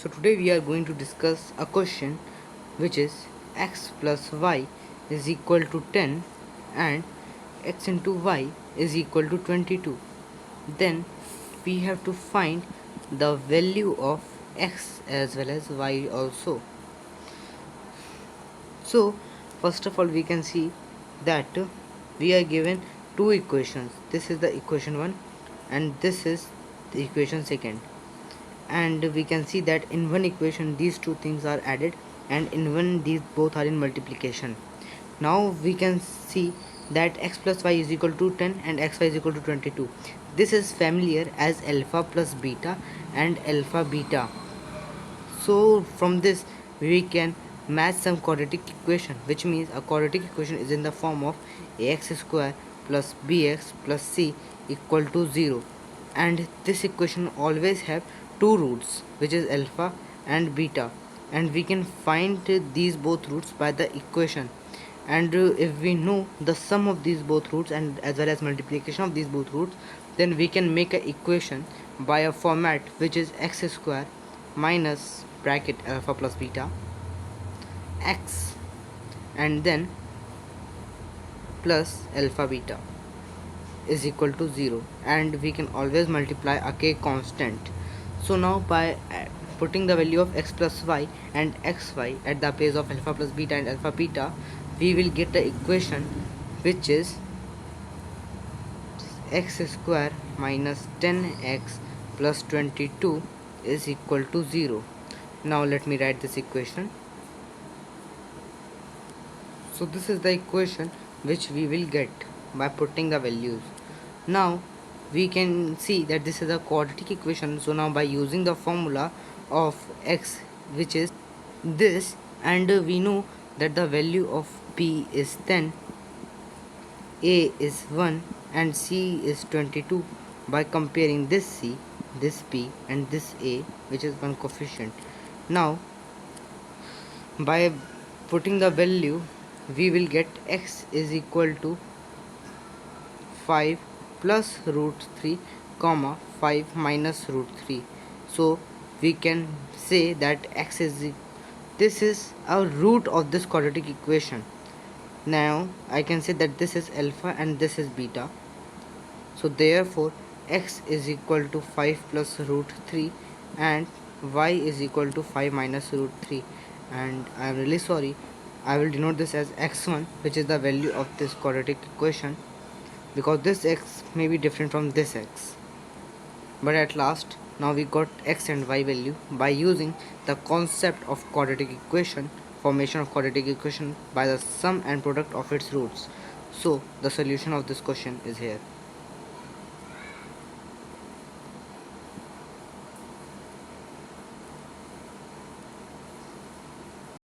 So today we are going to discuss a question which is x plus y is equal to 10 and x into y is equal to 22. Then we have to find the value of x as well as y also. So first of all we can see that we are given two equations. This is the equation 1 and this is the equation second, and we can see that in one equation these two things are added and in one these both are in multiplication. Now we can see that x plus y is equal to 10 and xy is equal to 22. This is familiar as alpha plus beta and alpha beta. So from this we can match some quadratic equation, which means a quadratic equation is in the form of ax square plus bx plus c equal to 0, and this equation always have two roots, which is alpha and beta, and we can find these both roots by the equation. And if we know the sum of these both roots and as well as multiplication of these both roots, then we can make an equation by a format which is x square minus bracket alpha plus beta x and then plus alpha beta is equal to 0, and we can always multiply a k constant. So now by putting the value of x plus y and xy at the place of alpha plus beta and alpha beta, we will get the equation which is x square minus 10x plus 22 is equal to 0. Now let me write this equation. So this is the equation which we will get by putting the values. Now we can see that this is a quadratic equation. So now by using the formula of x, which is this, and we know that the value of p is 10, a is 1 and c is 22, by comparing this c, this p and this a, which is one coefficient. Now by putting the value we will get x is equal to 5 plus root 3 comma 5 minus root 3. So we can say that x is this is a root of this quadratic equation. Now I can say that this is alpha and this is beta. So therefore x is equal to 5 plus root 3 and y is equal to 5 minus root 3, and I am really sorry, I will denote this as x1, which is the value of this quadratic equation, because this x may be different from this x. But at last now we got x and y value by using the concept of quadratic equation, formation of quadratic equation by the sum and product of its roots. So the solution of this question is here.